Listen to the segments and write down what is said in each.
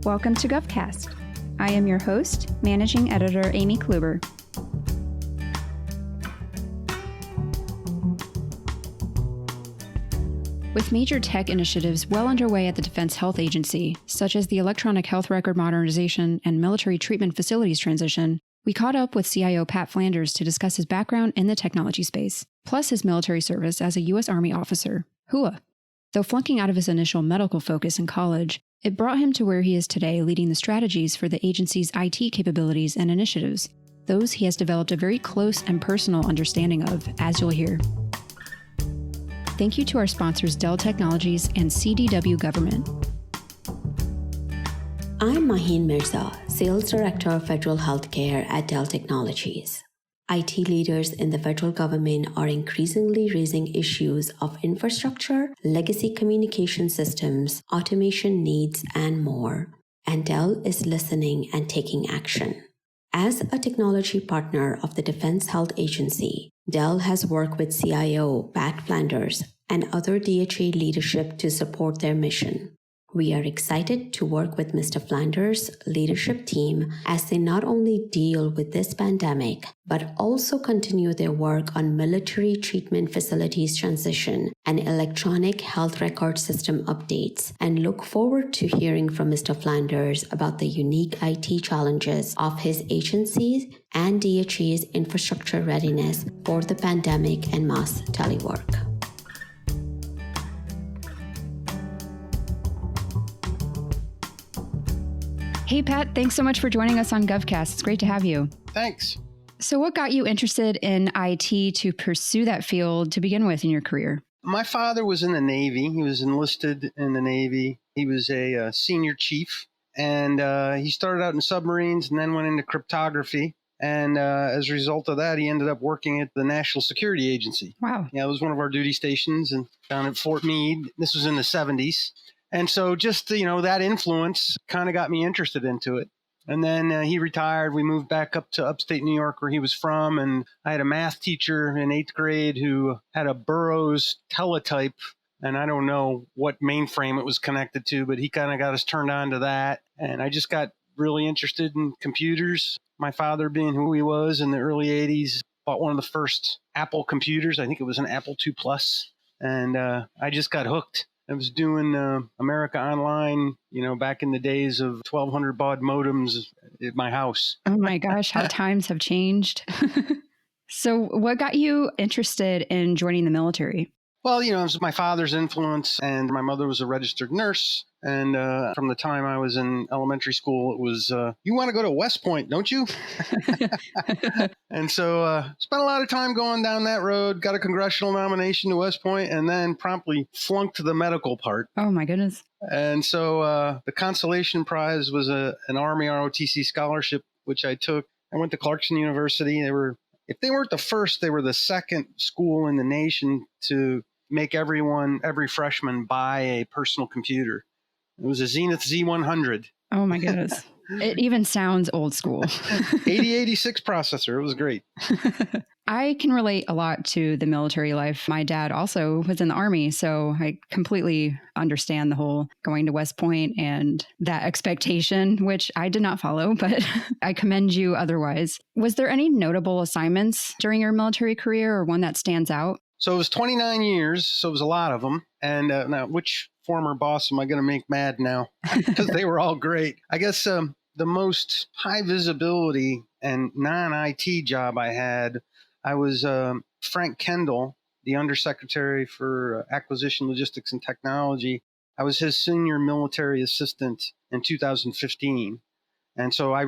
Welcome to GovCast. I am your host, Managing Editor Amy Kluber. With major tech initiatives well underway at the Defense Health Agency, such as the Electronic Health Record modernization and military treatment facilities transition, we caught up with CIO Pat Flanders to discuss his background in the technology space, plus his military service as a U.S. Army officer. Hooah! Though flunking out of his initial medical focus in college, it brought him to where he is today, leading the strategies for the agency's IT capabilities and initiatives. Those he has developed a very close and personal understanding of, as you'll hear. Thank you to our sponsors Dell Technologies and CDW Government. I'm Maheen Mirza, Sales Director of Federal Healthcare at Dell Technologies. IT leaders in the federal government are increasingly raising issues of infrastructure, legacy communication systems, automation needs, and more. And Dell is listening and taking action. As a technology partner of the Defense Health Agency, Dell has worked with CIO Pat Flanders and other DHA leadership to support their mission. We are excited to work with Mr. Flanders' leadership team as they not only deal with this pandemic, but also continue their work on military treatment facilities transition and electronic health record system updates, and look forward to hearing from Mr. Flanders about the unique IT challenges of his agencies and DHA's infrastructure readiness for the pandemic and mass telework. Hey, Pat, thanks so much for joining us on GovCast. It's great to have you. Thanks. So what got you interested in IT to pursue that field to begin with in your career? My father was in the Navy. He was enlisted in the Navy. He was a senior chief, and he started out in submarines and then went into cryptography. And as a result of that, he ended up working at the National Security Agency. Wow. Yeah, it was one of our duty stations and down at Fort Meade. This was in the 70s. And so just, that influence kind of got me interested into it. And then he retired. We moved back up to upstate New York where he was from. And I had a math teacher in 8th grade who had a Burroughs teletype. And I don't know what mainframe it was connected to, but he kind of got us turned on to that. And I just got really interested in computers. My father, being who he was in the early 80s, bought one of the first Apple computers. I think it was an Apple II Plus. And I just got hooked. I was doing America Online, back in the days of 1200 baud modems at my house. Oh my gosh, how times have changed. So what got you interested in joining the military? Well, it was my father's influence, and my mother was a registered nurse. And from the time I was in elementary school, it was, you want to go to West Point, don't you? And so spent a lot of time going down that road, got a congressional nomination to West Point, and then promptly flunked the medical part. Oh, my goodness. And so the consolation prize was an Army ROTC scholarship, which I took. I went to Clarkson University. If they weren't the first, they were the second school in the nation to make every freshman buy a personal computer. It was a Zenith Z100. Oh my goodness. It even sounds old school. 8086 processor. It was great. I can relate a lot to the military life. My dad also was in the Army, so I completely understand the whole going to West Point and that expectation, which I did not follow, but I commend you otherwise. Was there any notable assignments during your military career or one that stands out? So it was 29 years, so it was a lot of them. And now, which former boss am I going to make mad now? Because they were all great. I guess the most high visibility and non-IT job I had, I was Frank Kendall, the Undersecretary for Acquisition, Logistics, and Technology. I was his senior military assistant in 2015. And so I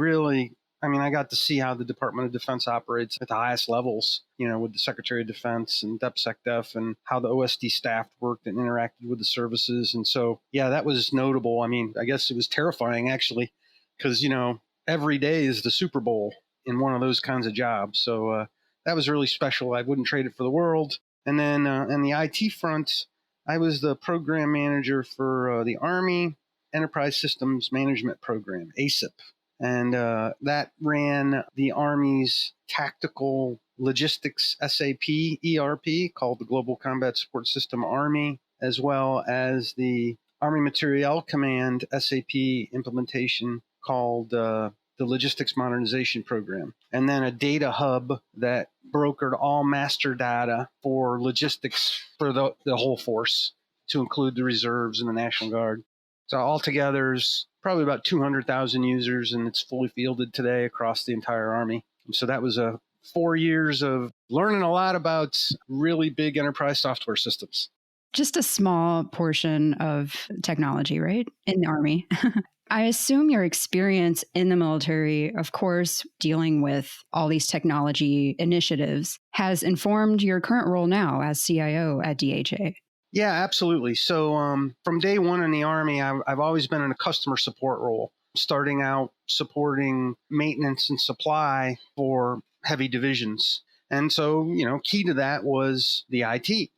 got to see how the Department of Defense operates at the highest levels, with the Secretary of Defense and DepSecDef, and how the OSD staff worked and interacted with the services. And so, yeah, that was notable. I guess it was terrifying, actually, because, every day is the Super Bowl in one of those kinds of jobs. So that was really special. I wouldn't trade it for the world. And then on the IT front, I was the program manager for the Army Enterprise Systems Management Program, ASIP. And that ran the Army's tactical logistics SAP ERP, called the Global Combat Support System Army, as well as the Army Materiel Command SAP implementation called the Logistics Modernization Program, and then a data hub that brokered all master data for logistics for the whole force, to include the reserves and the National Guard. So altogether, there's probably about 200,000 users, and it's fully fielded today across the entire Army. And so that was 4 years of learning a lot about really big enterprise software systems. Just a small portion of technology, right? In the Army. I assume your experience in the military, of course, dealing with all these technology initiatives, has informed your current role now as CIO at DHA. Yeah, absolutely. So from day one in the Army, I've always been in a customer support role, starting out supporting maintenance and supply for heavy divisions. And so, key to that was the IT.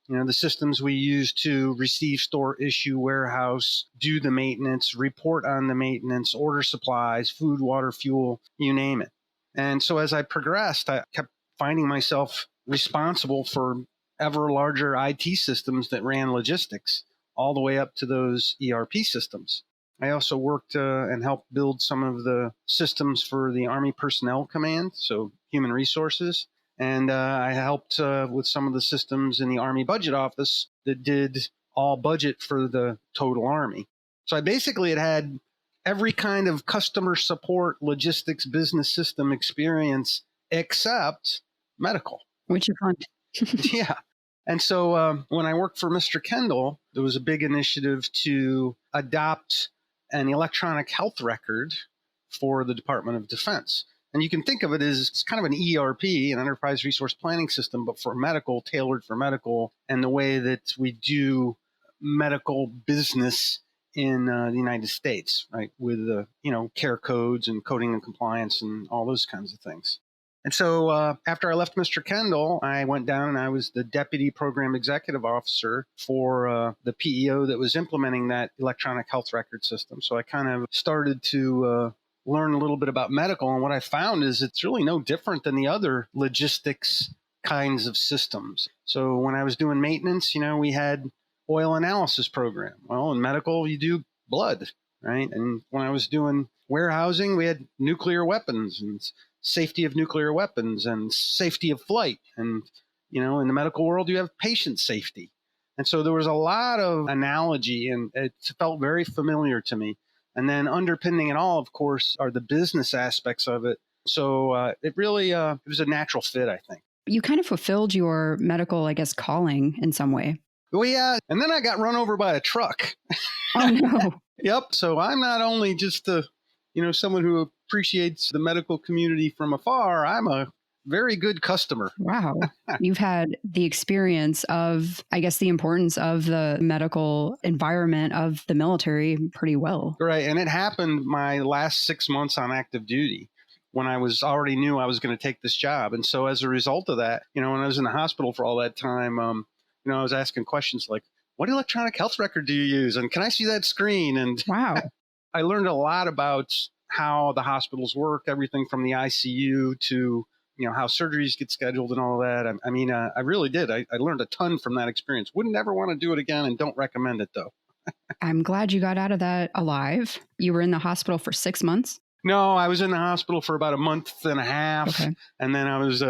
The systems we use to receive, store, issue, warehouse, do the maintenance, report on the maintenance, order supplies, food, water, fuel, you name it. And so as I progressed, I kept finding myself responsible for ever larger IT systems that ran logistics, all the way up to those ERP systems. I also worked and helped build some of the systems for the Army Personnel Command, so human resources. And I helped with some of the systems in the Army Budget Office that did all budget for the total Army. So I basically had every kind of customer support, logistics, business system experience except medical. Which is fun. Yeah. And so when I worked for Mr. Kendall, there was a big initiative to adopt an electronic health record for the Department of Defense. And you can think of it as it's kind of an ERP, an enterprise resource planning system, but for medical, tailored for medical, and the way that we do medical business in the United States, right? With care codes and coding and compliance and all those kinds of things. And so after I left Mr. Kendall, I went down and I was the Deputy Program Executive Officer for the PEO that was implementing that electronic health record system. So I kind of started to learn a little bit about medical. And what I found is it's really no different than the other logistics kinds of systems. So when I was doing maintenance, we had oil analysis program. Well, in medical, you do blood, right? And when I was doing warehousing, we had nuclear weapons and safety of nuclear weapons and safety of flight. And, in the medical world, you have patient safety. And so there was a lot of analogy, and it felt very familiar to me. And then underpinning it all, of course, are the business aspects of it. So it really it was a natural fit, I think. You kind of fulfilled your medical, calling in some way. Well, yeah. And then I got run over by a truck. Oh, no. Yep. So I'm not only just someone who appreciates the medical community from afar, I'm a very good customer. Wow. You've had the experience of, the importance of the medical environment of the military pretty well. Right. And it happened my last 6 months on active duty when I already knew I was going to take this job. And so as a result of that, when I was in the hospital for all that time, I was asking questions like, what electronic health record do you use? And can I see that screen? And wow. I learned a lot about how the hospitals work, everything from the ICU to how surgeries get scheduled and all that. I really did. I learned a ton from that experience. Wouldn't ever want to do it again, and don't recommend it, though. I'm glad you got out of that alive. You were in the hospital for 6 months? No, I was in the hospital for about a month and a half, okay. And then I was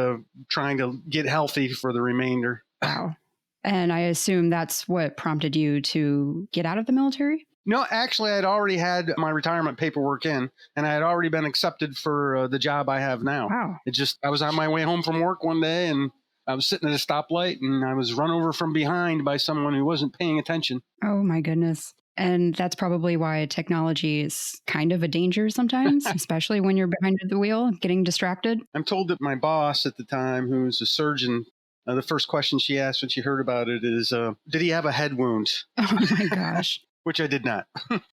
trying to get healthy for the remainder. Wow. And I assume that's what prompted you to get out of the military? No, actually, I had already had my retirement paperwork in, and I had already been accepted for the job I have now. Wow. I was on my way home from work one day, and I was sitting at a stoplight, and I was run over from behind by someone who wasn't paying attention. Oh, my goodness. And that's probably why technology is kind of a danger sometimes, especially when you're behind the wheel, getting distracted. I'm told that my boss at the time, who was a surgeon, the first question she asked when she heard about it is, did he have a head wound? Oh, my gosh. Which I did not.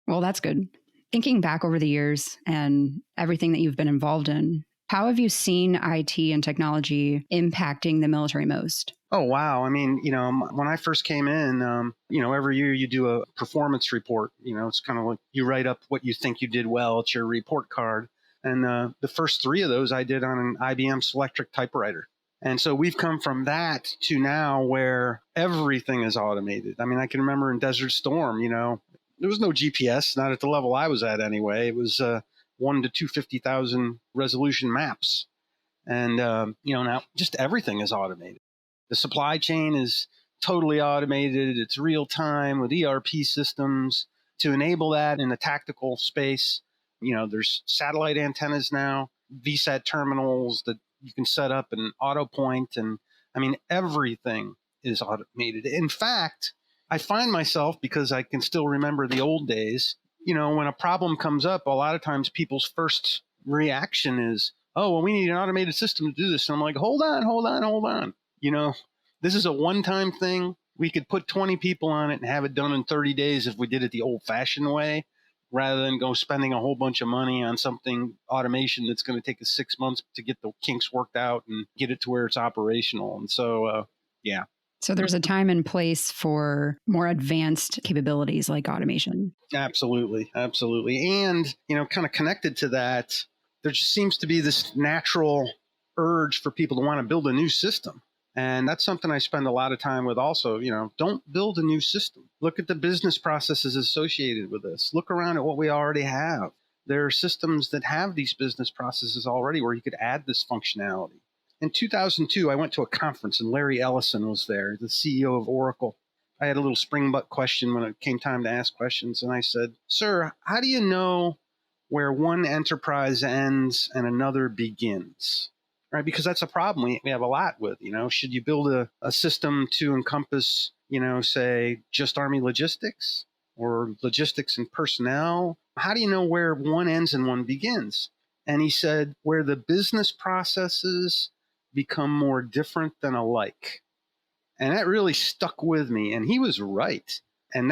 Well, that's good. Thinking back over the years and everything that you've been involved in, how have you seen IT and technology impacting the military most? Oh, wow. When I first came in, every year you do a performance report. It's kind of like you write up what you think you did well. It's your report card. And the first 3 of those I did on an IBM Selectric typewriter. And so we've come from that to now where everything is automated. I can remember in Desert Storm, There was no GPS, not at the level I was at anyway. It was 1 to 250,000 resolution maps. And, now just everything is automated. The supply chain is totally automated. It's real time with ERP systems to enable that in the tactical space. There's satellite antennas now, VSAT terminals that you can set up and auto point. And everything is automated. In fact, I find myself, because I can still remember the old days, when a problem comes up, a lot of times people's first reaction is, oh, well, we need an automated system to do this. And I'm like, hold on. This is a one-time thing. We could put 20 people on it and have it done in 30 days if we did it the old-fashioned way, rather than go spending a whole bunch of money on something automation that's going to take us 6 months to get the kinks worked out and get it to where it's operational. And so, yeah. So there's a time and place for more advanced capabilities like automation. Absolutely. And, kind of connected to that, there just seems to be this natural urge for people to want to build a new system. And that's something I spend a lot of time with also. Don't build a new system. Look at the business processes associated with this. Look around at what we already have. There are systems that have these business processes already where you could add this functionality. In 2002, I went to a conference and Larry Ellison was there, the CEO of Oracle. I had a little spring butt question when it came time to ask questions. And I said, sir, how do you know where one enterprise ends and another begins? Right? Because that's a problem we have a lot with. Should you build a system to encompass, say, just Army logistics or logistics and personnel? How do you know where one ends and one begins? And he said, where the business processes become more different than alike. And that really stuck with me. And he was right. And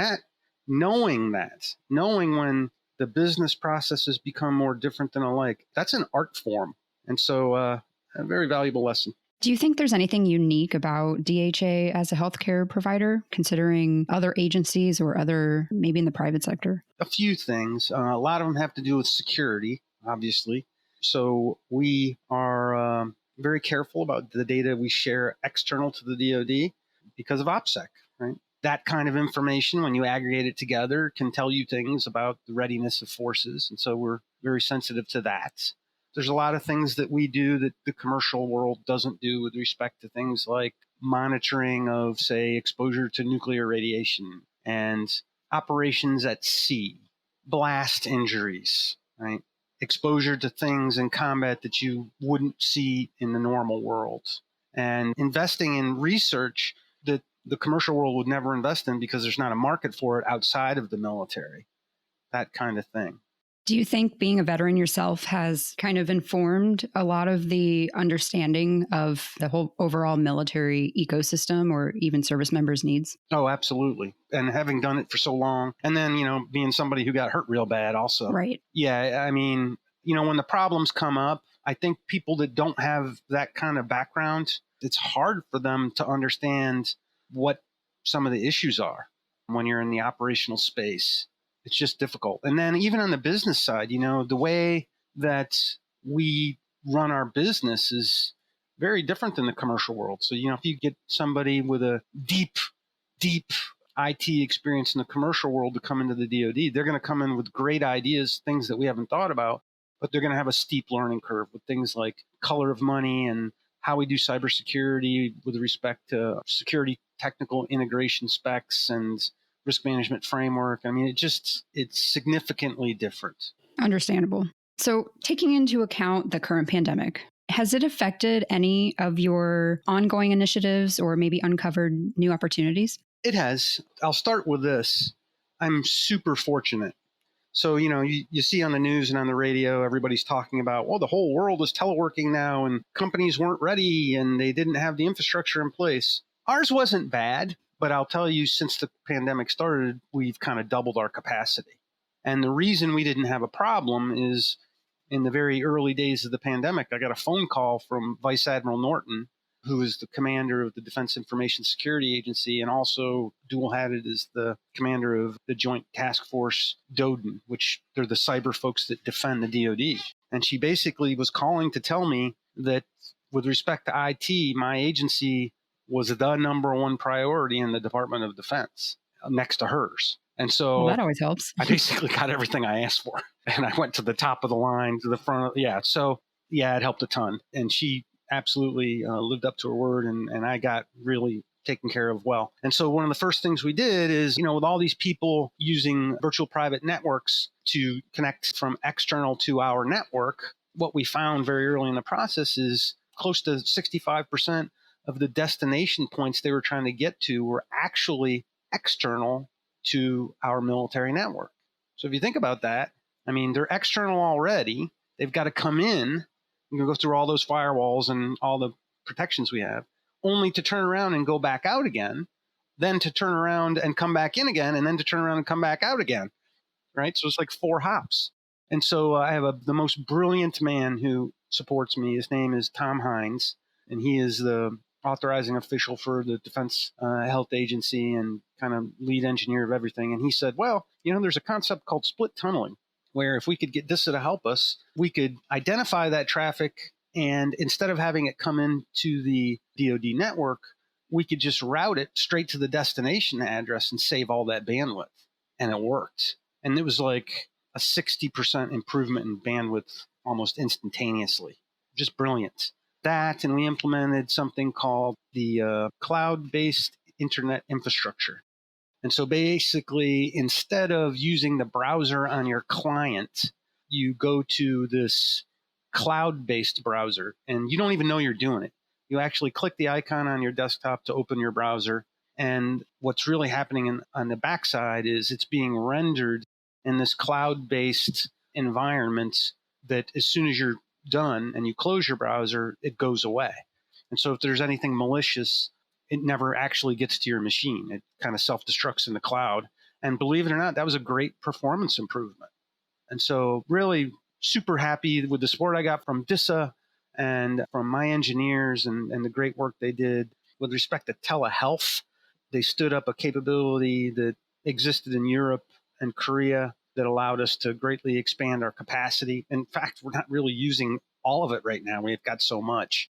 knowing when the business processes become more different than alike, that's an art form. And so a very valuable lesson. Do you think there's anything unique about DHA as a healthcare provider, considering other agencies or other, maybe in the private sector? A few things. A lot of them have to do with security, obviously. So we are very careful about the data we share external to the DoD because of OPSEC, right? That kind of information, when you aggregate it together, can tell you things about the readiness of forces. And so we're very sensitive to that. There's a lot of things that we do that the commercial world doesn't do with respect to things like monitoring of, say, exposure to nuclear radiation and operations at sea, blast injuries, right? Exposure to things in combat that you wouldn't see in the normal world, and investing in research that the commercial world would never invest in because there's not a market for it outside of the military, that kind of thing. Do you think being a veteran yourself has kind of informed a lot of the understanding of the whole overall military ecosystem or even service members' needs? Oh, absolutely. And having done it for so long, and then, being somebody who got hurt real bad also. Right. Yeah. When the problems come up, I think people that don't have that kind of background, it's hard for them to understand what some of the issues are when you're in the operational space. It's just difficult. And then even on the business side, the way that we run our business is very different than the commercial world. So, if you get somebody with a deep IT experience in the commercial world to come into the DoD, they're going to come in with great ideas, things that we haven't thought about, but they're going to have a steep learning curve with things like color of money and how we do cybersecurity with respect to security technical integration specs and risk management framework. It's significantly different. Understandable. So taking into account the current pandemic, has it affected any of your ongoing initiatives or maybe uncovered new opportunities? It has. I'll start with this. I'm super fortunate. So, you see on the news and on the radio, everybody's talking about, well, the whole world is teleworking now and companies weren't ready and they didn't have the infrastructure in place. Ours wasn't bad. But I'll tell you, since the pandemic started, we've kind of doubled our capacity. And the reason we didn't have a problem is in the very early days of the pandemic, I got a phone call from Vice Admiral Norton, who is the commander of the Defense Information Security Agency and also dual-hatted as the commander of the Joint Task Force DODN, which they're the cyber folks that defend the DoD. And she basically was calling to tell me that with respect to IT, my agency was the number one priority in the Department of Defense. next to hers. And Well, so that always helps. I basically got everything I asked for. And I went to the top of the line, to the front. So it helped a ton. And she absolutely lived up to her word. And I got really taken care of well. And so one of the first things we did is, with all these people using virtual private networks to connect from external to our network, what we found very early in the process is close to 65% of the destination points they were trying to get to were actually external to our military network. So if you think about that, I mean, they're external already. They've got to come in and go through all those firewalls and all the protections we have, only to turn around and go back out again, then to turn around and come back in again, and then to turn around and come back out again, right? So it's like 4 hops. And so I have the most brilliant man who supports me. His name is Tom Hines, and he is the authorizing official for the Defense Health Agency and kind of lead engineer of everything. And he said, well, there's a concept called split tunneling, where if we could get DISA to help us, we could identify that traffic, and instead of having it come into the DoD network, we could just route it straight to the destination address and save all that bandwidth. And it worked. And it was like a 60% improvement in bandwidth almost instantaneously. Just brilliant. That, and we implemented something called the cloud-based internet infrastructure. And so basically, instead of using the browser on your client, you go to this cloud-based browser, and you don't even know you're doing it. You actually click the icon on your desktop to open your browser, and what's really happening on the backside is it's being rendered in this cloud-based environment that as soon as you're done and you close your browser, it goes away. And so if there's anything malicious, it never actually gets to your machine. It kind of self-destructs in the cloud. And believe it or not, that was a great performance improvement. And so really super happy with the support I got from DISA and from my engineers and the great work they did. With respect to telehealth, they stood up a capability that existed in Europe and Korea that allowed us to greatly expand our capacity. In fact, we're not really using all of it right now. We've got so much.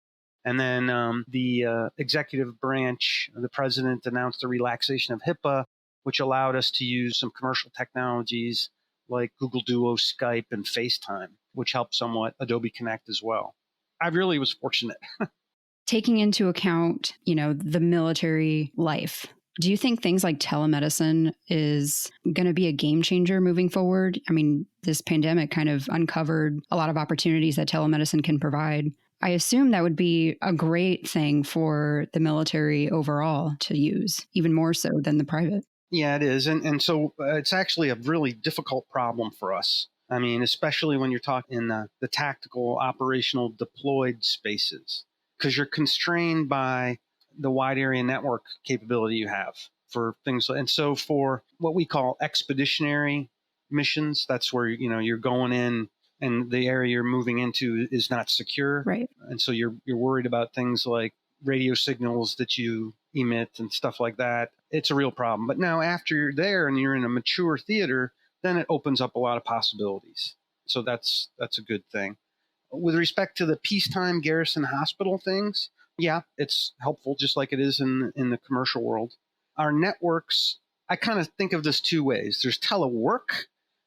And then the executive branch, the president announced the relaxation of HIPAA, which allowed us to use some commercial technologies like Google Duo, Skype, and FaceTime, which helped somewhat Adobe Connect as well. I really was fortunate. Taking into account, the military life, do you think things like telemedicine is going to be a game changer moving forward? I mean, this pandemic kind of uncovered a lot of opportunities that telemedicine can provide. I assume that would be a great thing for the military overall to use, even more so than the private. Yeah, it is. And so it's actually a really difficult problem for us. I mean, especially when you're talking in the tactical, operational, deployed spaces, because you're constrained by the wide area network capability you have for things. And so for what we call expeditionary missions, that's where, you're going in and the area you're moving into is not secure. Right. And so you're worried about things like radio signals that you emit and stuff like that. It's a real problem. But now after you're there and you're in a mature theater, then it opens up a lot of possibilities. So that's a good thing. With respect to the peacetime garrison hospital things, yeah, it's helpful, just like it is in the commercial world. Our networks, I kind of think of this 2 ways. There's telework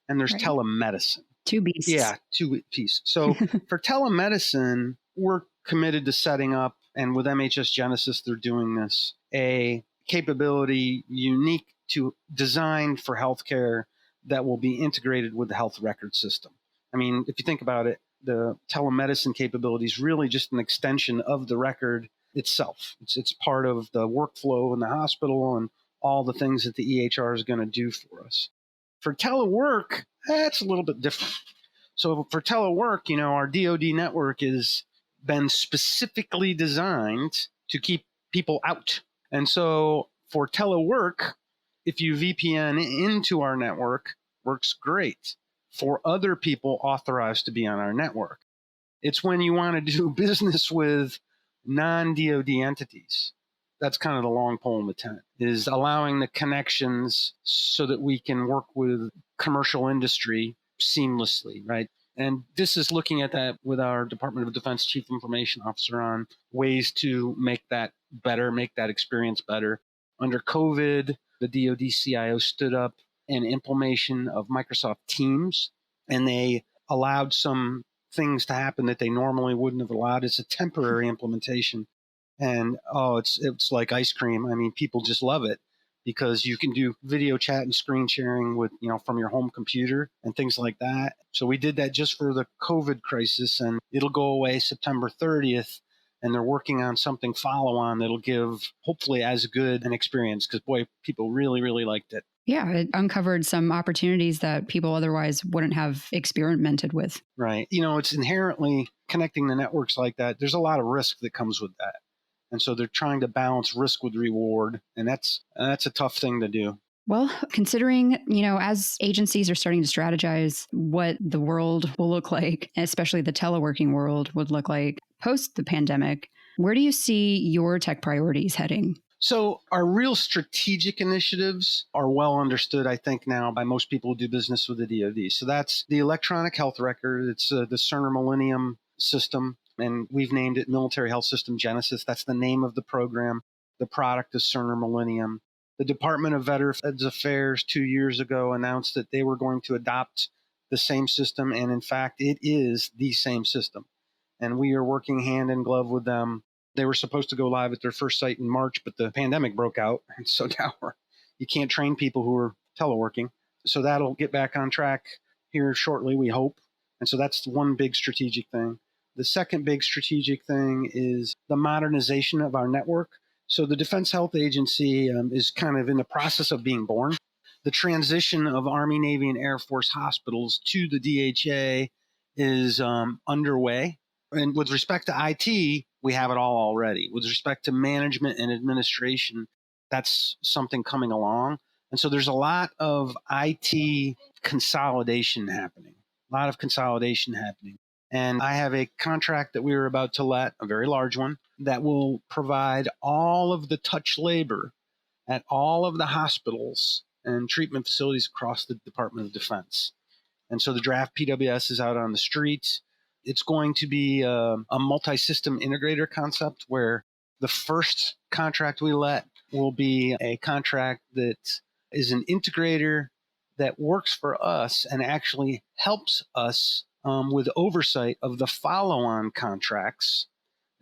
and there's telemedicine. 2 beasts. Yeah, 2 pieces. So for telemedicine, we're committed to setting up, and with MHS Genesis, they're doing this, a capability unique to design for healthcare that will be integrated with the health record system. I mean, if you think about it, the telemedicine capability is really just an extension of the record itself. It's part of the workflow in the hospital and all the things that the EHR is going to do for us. For telework, that's a little bit different. So for telework, our DoD network has been specifically designed to keep people out. And so for telework, if you VPN into our network, works great for other people authorized to be on our network. It's when you want to do business with non-DoD entities. That's kind of the long pole in the tent, is allowing the connections so that we can work with commercial industry seamlessly, right? And this is looking at that with our Department of Defense Chief Information Officer on ways to make that better, make that experience better. Under COVID, the DoD CIO stood up an implementation of Microsoft Teams, and they allowed some things to happen that they normally wouldn't have allowed. It's a temporary implementation. And it's like ice cream. I mean, people just love it because you can do video chat and screen sharing with, from your home computer and things like that. So we did that just for the COVID crisis, and it'll go away September 30th. And they're working on something follow-on that'll give hopefully as good an experience because, boy, people really, really liked it. Yeah, it uncovered some opportunities that people otherwise wouldn't have experimented with. Right. It's inherently connecting the networks like that. There's a lot of risk that comes with that. And so they're trying to balance risk with reward. And that's a tough thing to do. Well, considering, as agencies are starting to strategize what the world will look like, especially the teleworking world would look like post the pandemic, where do you see your tech priorities heading? So our real strategic initiatives are well understood, I think, now by most people who do business with the DoD. So that's the electronic health record. It's the Cerner Millennium system, and we've named it Military Health System Genesis. That's the name of the program. The product is Cerner Millennium. The Department of Veterans Affairs 2 years ago announced that they were going to adopt the same system, and in fact, it is the same system. And we are working hand in glove with them. They were supposed to go live at their first site in March, but the pandemic broke out. And so now you can't train people who are teleworking. So that'll get back on track here shortly, we hope. And so that's one big strategic thing. The second big strategic thing is the modernization of our network. So the Defense Health Agency is kind of in the process of being born. The transition of Army, Navy, and Air Force hospitals to the DHA is underway. And with respect to IT, we have it all already. With respect to management and administration, that's something coming along. And so there's a lot of IT consolidation happening, And I have a contract that we were about to let, a very large one, that will provide all of the touch labor at all of the hospitals and treatment facilities across the Department of Defense. And so the draft PWS is out on the streets. It's going to be a multi-system integrator concept where the first contract we let will be a contract that is an integrator that works for us and actually helps us with oversight of the follow-on contracts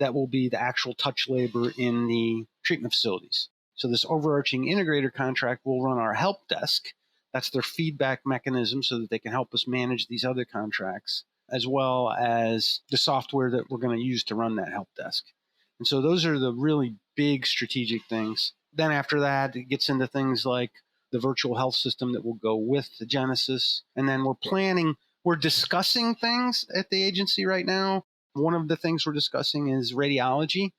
that will be the actual touch labor in the treatment facilities. So this overarching integrator contract will run our help desk. That's their feedback mechanism so that they can help us manage these other contracts, as well as the software that we're going to use to run that help desk. And so those are the really big strategic things. Then after that, it gets into things like the virtual health system that will go with the Genesis. And then we're discussing things at the agency right now. One of the things we're discussing is radiology.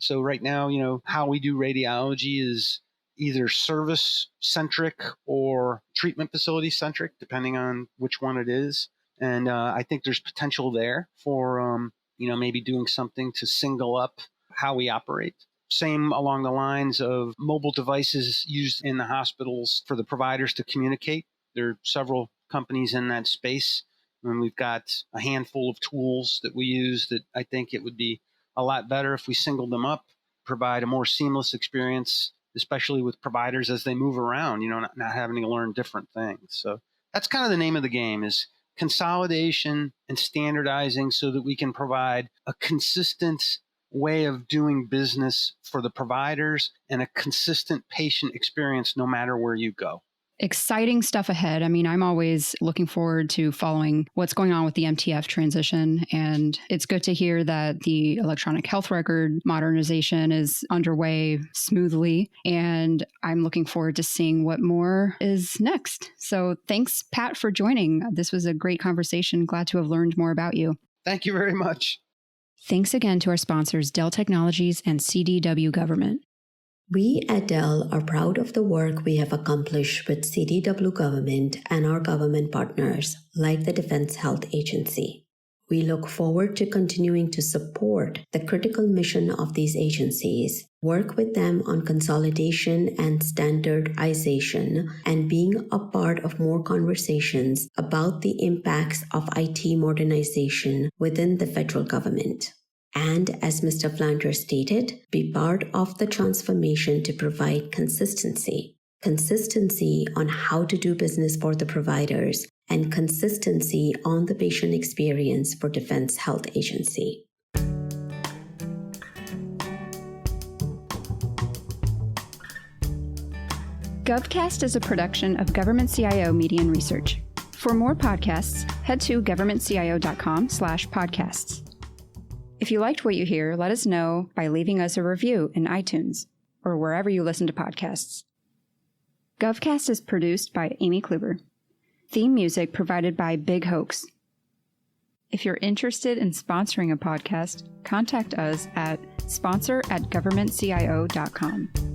So right now, how we do radiology is either service-centric or treatment facility-centric, depending on which one it is. And I think there's potential there for, maybe doing something to single up how we operate. Same along the lines of mobile devices used in the hospitals for the providers to communicate. There are several companies in that space, and we've got a handful of tools that we use that I think it would be a lot better if we singled them up, provide a more seamless experience, especially with providers as they move around, not having to learn different things. So that's kind of the name of the game, is consolidation and standardizing so that we can provide a consistent way of doing business for the providers and a consistent patient experience no matter where you go. Exciting stuff ahead. I mean, I'm always looking forward to following what's going on with the MTF transition. And it's good to hear that the electronic health record modernization is underway smoothly. And I'm looking forward to seeing what more is next. So thanks, Pat, for joining. This was a great conversation. Glad to have learned more about you. Thank you very much. Thanks again to our sponsors, Dell Technologies and CDW Government. We at Dell are proud of the work we have accomplished with CDW Government and our government partners, like the Defense Health Agency. We look forward to continuing to support the critical mission of these agencies, work with them on consolidation and standardization, and being a part of more conversations about the impacts of IT modernization within the federal government. And as Mr. Flanders stated, be part of the transformation to provide consistency. consistency on how to do business for the providers, and consistency on the patient experience for Defense Health Agency. GovCast is a production of Government CIO Media and Research. For more podcasts, head to governmentcio.com/podcasts. If you liked what you hear, let us know by leaving us a review in iTunes or wherever you listen to podcasts. GovCast is produced by Amy Kluber. Theme music provided by Big Hoax. If you're interested in sponsoring a podcast, contact us at sponsor@governmentcio.com.